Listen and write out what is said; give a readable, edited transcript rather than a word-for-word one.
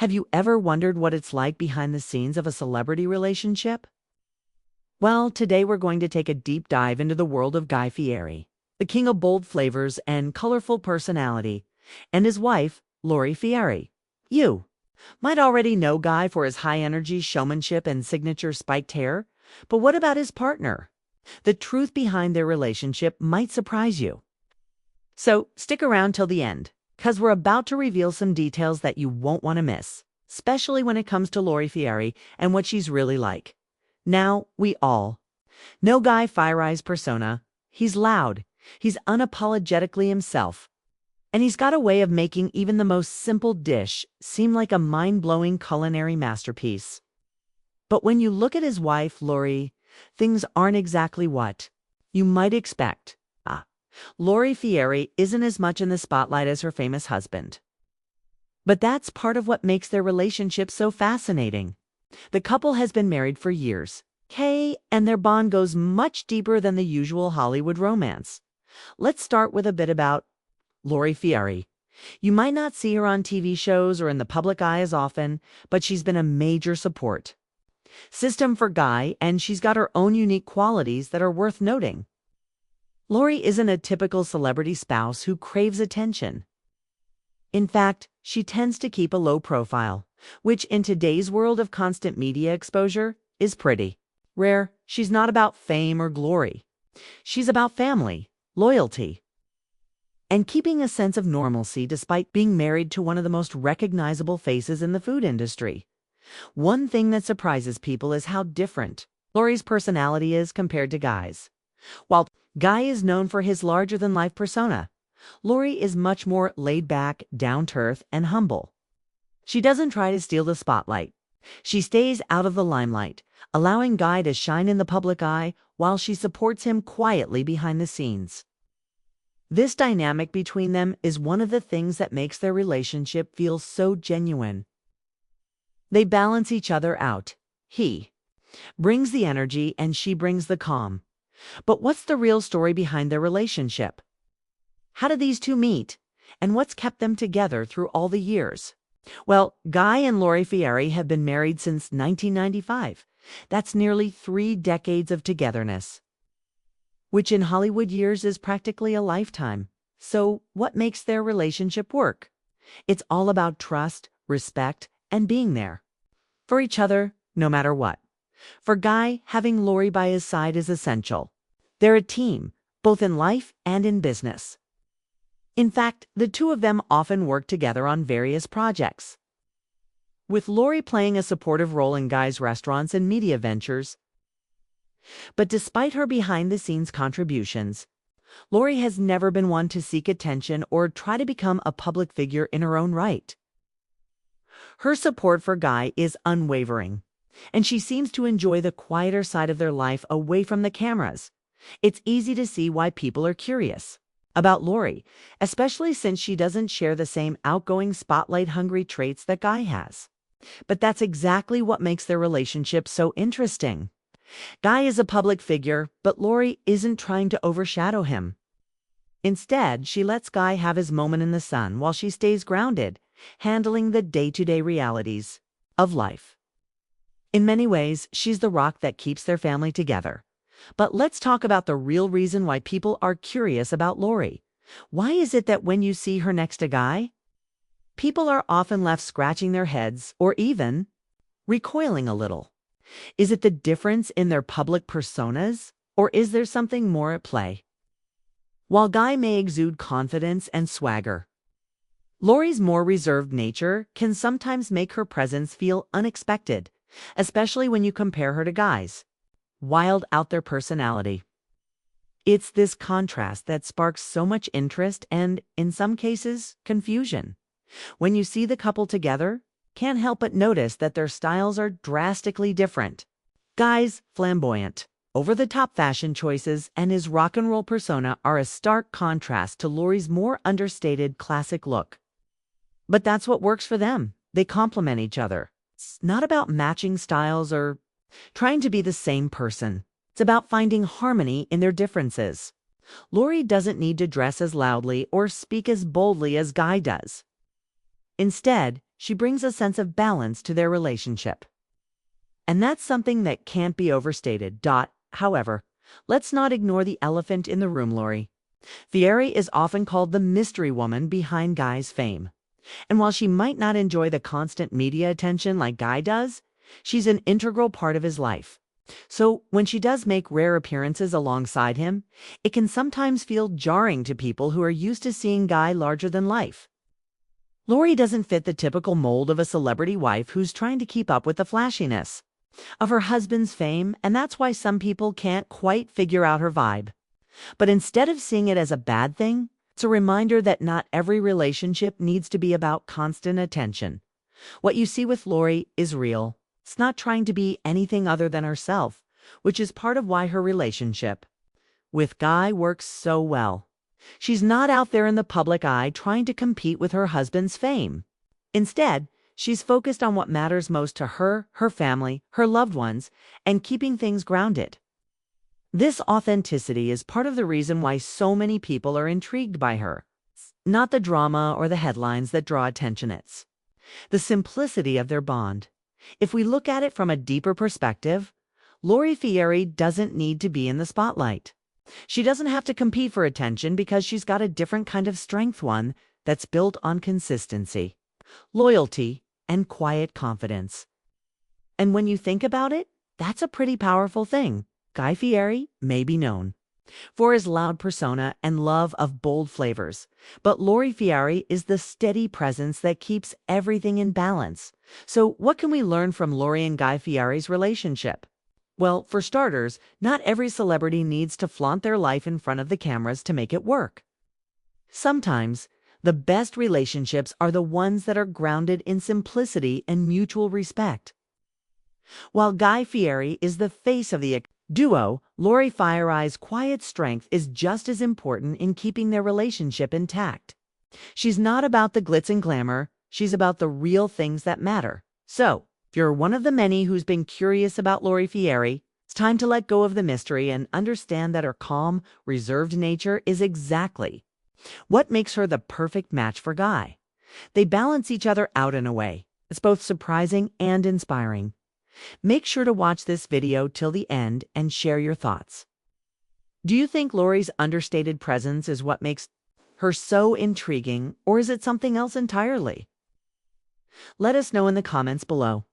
Have you ever wondered what it's like behind the scenes of a celebrity relationship? Well, today we're going to take a deep dive into the world of Guy Fieri, the king of bold flavors and colorful personality, and his wife, Lori Fieri. You might already know Guy for his high-energy showmanship and signature spiked hair, but what about his partner? The truth behind their relationship might surprise you. So stick around till the end, because we're about to reveal some details that you won't want to miss, especially when it comes to Lori Fieri and what she's really like. Now, we all know Guy Fieri's persona. He's loud, he's unapologetically himself, and he's got a way of making even the most simple dish seem like a mind-blowing culinary masterpiece. But when you look at his wife, Lori, things aren't exactly what you might expect. Lori Fieri isn't as much in the spotlight as her famous husband. But that's part of what makes their relationship so fascinating. The couple has been married for years, and their bond goes much deeper than the usual Hollywood romance. Let's start with a bit about Lori Fieri. You might not see her on TV shows or in the public eye as often, but she's been a major support system for Guy, and she's got her own unique qualities that are worth noting. Lori isn't a typical celebrity spouse who craves attention. In fact, she tends to keep a low profile, which in today's world of constant media exposure is pretty rare. She's not about fame or glory. She's about family, loyalty, and keeping a sense of normalcy despite being married to one of the most recognizable faces in the food industry. One thing that surprises people is how different Lori's personality is compared to Guy's. While Guy is known for his larger-than-life persona, Lori is much more laid-back, down-to-earth, and humble. She doesn't try to steal the spotlight. She stays out of the limelight, allowing Guy to shine in the public eye while she supports him quietly behind the scenes. This dynamic between them is one of the things that makes their relationship feel so genuine. They balance each other out. He brings the energy and she brings the calm. But what's the real story behind their relationship? How did these two meet? And what's kept them together through all the years? Well, Guy and Lori Fieri have been married since 1995. That's nearly 3 decades of togetherness, which in Hollywood years is practically a lifetime. So what makes their relationship work? It's all about trust, respect, and being there for each other, no matter what. For Guy, having Lori by his side is essential. They're a team, both in life and in business. In fact, the two of them often work together on various projects, with Lori playing a supportive role in Guy's restaurants and media ventures. But despite her behind-the-scenes contributions, Lori has never been one to seek attention or try to become a public figure in her own right. Her support for Guy is unwavering, and she seems to enjoy the quieter side of their life away from the cameras. It's easy to see why people are curious about Lori, especially since she doesn't share the same outgoing, spotlight-hungry traits that Guy has. But that's exactly what makes their relationship so interesting. Guy is a public figure, but Lori isn't trying to overshadow him. Instead, she lets Guy have his moment in the sun while she stays grounded, handling the day-to-day realities of life. In many ways, she's the rock that keeps their family together. But let's talk about the real reason why people are curious about Lori. Why is it that when you see her next to Guy, people are often left scratching their heads or even recoiling a little? Is it the difference in their public personas, or is there something more at play? While Guy may exude confidence and swagger, Lori's more reserved nature can sometimes make her presence feel unexpected, especially when you compare her to Guy's wild out there personality. It's this contrast that sparks so much interest and, in some cases, confusion. When you see the couple together, can't help but notice that their styles are drastically different. Guy's flamboyant, over-the-top fashion choices and his rock and roll persona are a stark contrast to Lori's more understated classic look. But that's what works for them. They complement each other. It's not about matching styles or trying to be the same person. It's about finding harmony in their differences. Lori doesn't need to dress as loudly or speak as boldly as Guy does. Instead, she brings a sense of balance to their relationship. And that's something that can't be overstated. However, let's not ignore the elephant in the room, Lori. Fieri is often called the mystery woman behind Guy's fame. And while she might not enjoy the constant media attention like Guy does, she's an integral part of his life. So when she does make rare appearances alongside him, it can sometimes feel jarring to people who are used to seeing Guy larger than life. Lori doesn't fit the typical mold of a celebrity wife who's trying to keep up with the flashiness of her husband's fame, and that's why some people can't quite figure out her vibe. But instead of seeing it as a bad thing, it's a reminder that not every relationship needs to be about constant attention. What you see with Lori is real. It's not trying to be anything other than herself, which is part of why her relationship with Guy works so well. She's not out there in the public eye trying to compete with her husband's fame. Instead, she's focused on what matters most to her, her family, her loved ones, and keeping things grounded. This authenticity is part of the reason why so many people are intrigued by her. Not the drama or the headlines that draw attention, it's the simplicity of their bond. If we look at it from a deeper perspective, Lori Fieri doesn't need to be in the spotlight. She doesn't have to compete for attention because she's got a different kind of strength, one that's built on consistency, loyalty, and quiet confidence. And when you think about it, that's a pretty powerful thing. Guy Fieri may be known for his loud persona and love of bold flavors, but Lori Fieri is the steady presence that keeps everything in balance. So what can we learn from Lori and Guy Fieri's relationship? Well, for starters, not every celebrity needs to flaunt their life in front of the cameras to make it work. Sometimes, the best relationships are the ones that are grounded in simplicity and mutual respect. While Guy Fieri is the face of the duo, Lori Fieri's quiet strength is just as important in keeping their relationship intact. She's not about the glitz and glamour, she's about the real things that matter. So, if you're one of the many who's been curious about Lori Fieri, it's time to let go of the mystery and understand that her calm, reserved nature is exactly what makes her the perfect match for Guy. They balance each other out in a way. It's both surprising and inspiring. Make sure to watch this video till the end and share your thoughts. Do you think Lori's understated presence is what makes her so intriguing, or is it something else entirely? Let us know in the comments below.